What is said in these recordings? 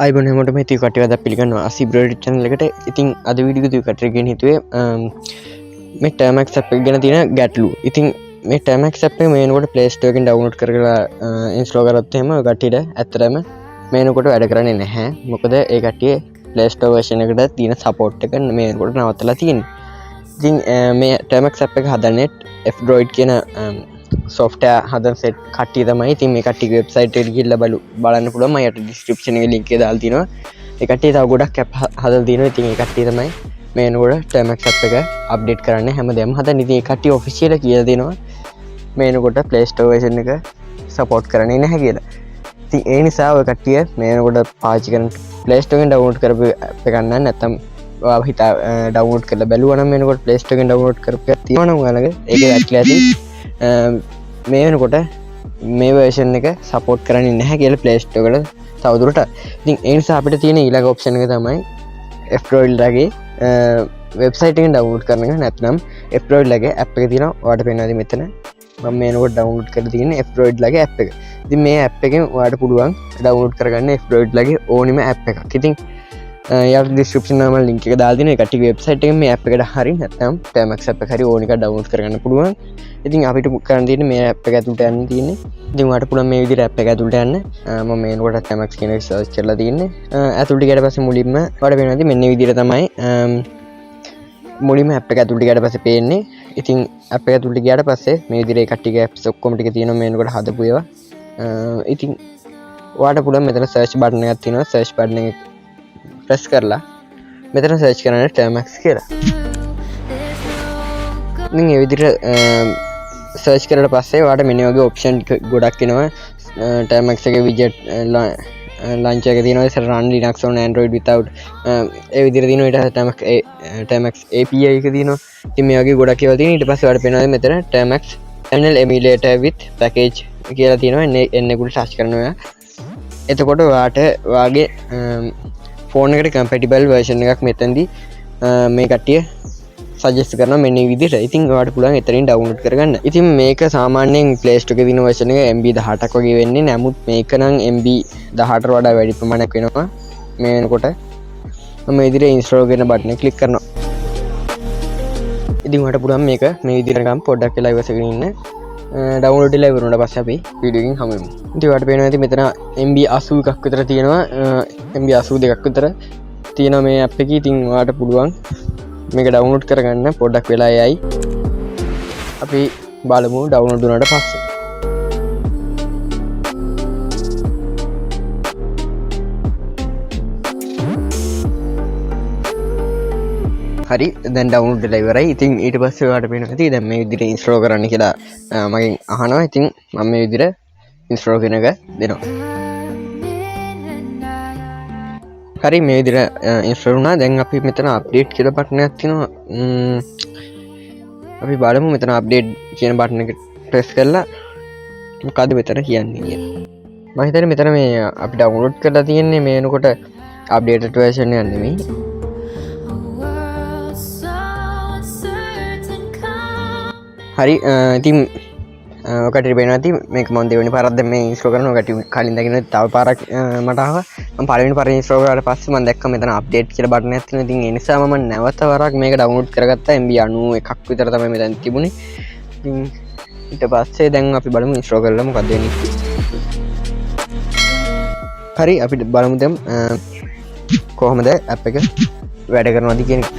අයිබෝන් හැමෝටම ඉතින් කට්ටිය අද පිළිගන්නවා asibrohelp channel එකට. ඉතින් අද වීඩියෝ එක කට්ටිය ගෙන හිතුවේ මේ Termux app එක ගැන තියෙන ගැටලුව. ඉතින් මේ Termux app එක මේනකොට Play Store එකෙන් download කරලා install කරොත් එහෙම කට්ටියට ඇත්තටම මේනකොට වැඩ කරන්නේ නැහැ. මොකද ඒ කට්ටිය Play Store version එකට තියෙන support එක මේනකොට නවත්තලා තියෙන්නේ. ඉතින් මේ Termux app එක හදන්නේ F-droid කියන software හදන set කට්ටිය තමයි. ඉතින් මේ කට්ටියගේ website එකට ගිහිල්ලා බලන්න පුළුවන්. මම යට description එකේ link එක දාලා තිනවා. ඒ කට්ටිය තව ගොඩක් app හදලා තිනවා. ඉතින් ඒ කට්ටිය තමයි මේනකොට Termux app එක update කරන්න හැමදේම හදන. ඉතින් ඒ කට්ටිය official කියලා දෙනවා මේනකොට Play Store version එක support කරන්නේ නැහැ කියලා. ඉතින් ඒ නිසා ඔය කට්ටිය මේනකොට පාවිච්චි කරන Play Store එකෙන් download කරපු app එක ගන්න නැත්නම් ඔයාලා හිතා download කරලා බැලුවා නම් මේනකොට Play Store එකෙන් download කරපු එකක් තියෙනවා නම් ඔයාලගේ ඒක ඇක්චුලි ඇති මේ වෙනකොට මේ version එක support කරන්නේ නැහැ කියලා Play Store එකට තවදුරටත්. ඉතින් ඒ නිසා අපිට තියෙන ඊළඟ option එක තමයි F-droid ලගේ website එකෙන් download කරන එක. නැත්නම් F-droid ලගේ app එක තියෙනවා. ඔයාලට පේනවාද මෙතන මම මේනකොට download කරලා තියෙන්නේ F-droid ලගේ app එක. ඉතින් මේ app එකෙන් ඔයාලට පුළුවන් download කරගන්න F-droid ලගේ ඕනිම app එකක්. ඉතින් යට description එකේ මම link එක දාලා දෙනවා. ඒ කට්ටිය website එකෙන් මේ app එකට හරි නැත්නම් Termux app එක හරි ඕන එකක් download කරගන්න පුළුවන්. ඉතින් අපිට කරන්න තියෙන්නේ මේ app එක ඇතුළට යන්න තියෙන්නේ. ඉතින් ඔයාලට පුළුවන් මේ විදිහට app එක ඇතුළට යන්න. මම මේනකොට Termux කියන එක search කරලා තියෙන්නේ. ඇතුළට ගියට පස්සේ මුලින්ම ඔයාලට වෙනවා මෙන්න විදිහට තමයි මුලින්ම app එක ඇතුළට ගියට පස්සේ පේන්නේ. ඉතින් app එක ඇතුළට ගියට පස්සේ මේ විදිහට ඒ කට්ටියගේ apps ඔක්කොම ටික තියෙනවා මේනකොට හදපු ඒවා. ඉතින් ඔයාලට පුළුවන් මෙතන search button එකක් තියෙනවා. search button එක press කරලා මෙතන search කරන්න Termux කියලා. ඉතින් මේ විදිහට search කරලා පස්සේ ඔයාලට මෙන්න වගේ option ගොඩක් එනවා. Termux එකේ widget launcher එක තියෙනවා. ඒක run Linux on Android without ඒ විදිහට තියෙනවා. ඊට Termux API එක තියෙනවා. ඉතින් මේ වගේ ගොඩක් ඒවා තියෙනවා. ඊට පස්සේ ඔයාලට පේනවා මෙතන Termux kernel emulator with package කියලා තියෙනවා. එන්න එකට search කරනවා. එතකොට ඔයාලට ඔයාගේ ෆෝන් එකට කම්පැටිබල් version එකක් මෙතනදී මේ කට්ටිය සජෙස්ට් කරනවා මෙන්න මේ විදිහට. ඉතින් ඔයාලට පුළුවන් එතනින් download කරගන්න. ඉතින් මේක සාමාන්‍යයෙන් Play Store එකේ තියෙන version එක MB 18ක් වගේ වෙන්නේ. නමුත් මේක නම් MB 18ට වඩා වැඩි ප්‍රමාණයක් වෙනවා. මේ වෙනකොට මම මේ විදිහට install කරන button එක click කරනවා. ඉතින් ඔයාලට පුළුවන් මේක මේ විදිහට නිකන් පොඩ්ඩක් වෙලා ඉවසගෙන ඉන්න. download වෙලා ඉවරුණාට පස්සේ අපි වීඩියෝ එකකින් හමු වෙමු. ඉතින් ඔයාලට පේනවා ඇති මෙතන MB 81ක් විතර තියෙනවා. MB 82ක් විතර තියෙනවා මේ app එකේ. ඉතින් ඔයාලට පුළුවන් මේක download කරගන්න. පොඩ්ඩක් වෙලා යයි. අපි බලමු download වුණාට පස්සේ. හරි දැන් download වෙලා ඉවරයි. ඉතින් ඊට පස්සේ ඔයාලට පේනවා ඇති දැන් මේ විදිහට install කරන්න කියලා මගෙන් අහනවා. ඉතින් මම මේ විදිහට install කරන එක දෙනවා. හරි මේ විදිහට install වුණා. දැන් අපි මෙතන update කියලා button එකක් තියෙනවා. අපි බලමු මෙතන update කියන button එක press කරලා මොකද මෙතන කියන්නේ කියලා. මම හිතන්නේ මෙතන මේ අපි download කරලා තියෙන්නේ මේ වෙනකොට updated version එක නෙමෙයි. හරි ඉතින් ඔකට පේනවා ඇති මේක මම දෙවෙනි පාරක් දැන් මේ ඉන්ස්ටෝල් කරනවා. ඔකට කලින් දැකින තව පාරක් මට ආවා. මම පළවෙනි පාර ඉන්ස්ටෝල් කරාට පස්සේ මම දැක්කා මෙතන අප්ඩේට් කියලා බටන් එකක් තියෙනවා. ඉතින් ඒ නිසා මම නැවත වරක් මේක ඩවුන්ලෝඩ් කරගත්තා. MB 91ක් විතර තමයි මෙතන තිබුණේ. ඉතින් ඊට පස්සේ දැන් අපි බලමු ඉන්ස්ටෝල් කරලා මොකද වෙන්නේ. හරි අපි බලමු දැන් කොහොමද ඇප් එක වැඩ කරනවද කියන එක.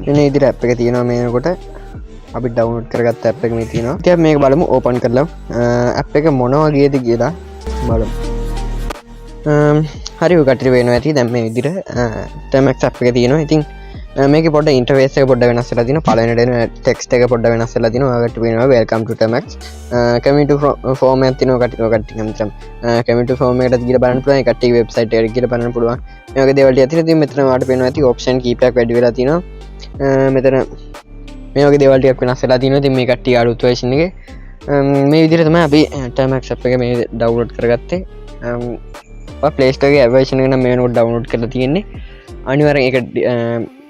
මෙන්න මේ විදිහට ඇප් එක තියෙනවා මේනකොට අපි download කරගත්ත app එක මේ තියෙනවා. ඉතින් මේක බලමු open කරලා app එක මොන වගේද කියලා බලමු. හරි ඔය කට්ටිය වෙනවා ඇති දැන් මේ විදිහට Termux app එක තියෙනවා. ඉතින් මේකේ පොඩ්ඩ interface එක පොඩ්ඩ වෙනස් වෙලා තියෙනවා. පළවෙනිට එන text එක පොඩ්ඩ වෙනස් වෙලා තියෙනවා. ඔයාලට වෙනවා welcome to Termux. community form එකක් තියෙනවා කට්ටිය නම් community form එකට ගිහලා බලන්න පුළුවන්. ඒ කට්ටියගේ website එකට ගිහලා බලන්න පුළුවන්. මේ වගේ දේවල් ටික තියෙනවා. ඉතින් මෙතන ඔයාලට වෙනවා ඇති option කීපයක් වැඩි වෙලා තියෙනවා. මෙතන මේ වගේ දේවල් ටිකක් වෙනස් වෙලා තියෙනවා. ඉතින් මේ කට්ටිය අලුත් version එකේ මේ විදිහට තමයි අපි Termux app එක මේ download කරගත්තේ. Play Store එකේ version එක නම් මේ වෙනකොට download කරලා තියෙන්නේ. අනිවාර්යෙන් ඒක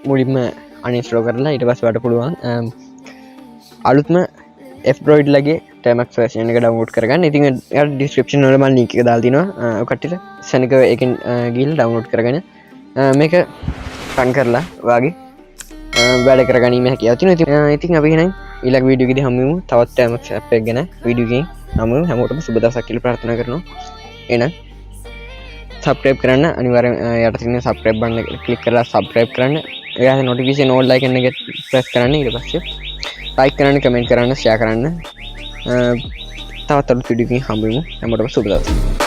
මුලින්ම uninstall කරලා ඊට පස්සේ ඔයාලට පුළුවන් අලුත්ම F-droid ලගේ Termux version එක download කරගන්න. ඉතින් description වල මම link එක දාලා තිනවා කට්ටියට සනිකව එකෙන් ගිහලා download කරගෙන මේක run කරලා වාගේ වැඩ කරගැනීමේ හැකියාව තියෙනවා. ඉතින් අපි එහෙනම් ඊළඟ වීඩියෝ එකේදී හමු වෙමු. තවත් Termux app එක ගැන වීඩියෝ එකකින් හමු වෙමු. හැමෝටම සුබ දවසක් කියලා ප්‍රාර්ථනා කරනවා. එහෙනම් subscribe කරන්න අනිවාර්යෙන් යට තියෙන subscribe button එක click කරලා subscribe කරන්න. එයාට notification all icon එක press කරන්න. ඊට පස්සේ like කරන්න, comment කරන්න, share කරන්න. තවත් අලුත් වීඩියෝ එකකින් හමු වෙමු. හැමෝටම සුබ දවසක්.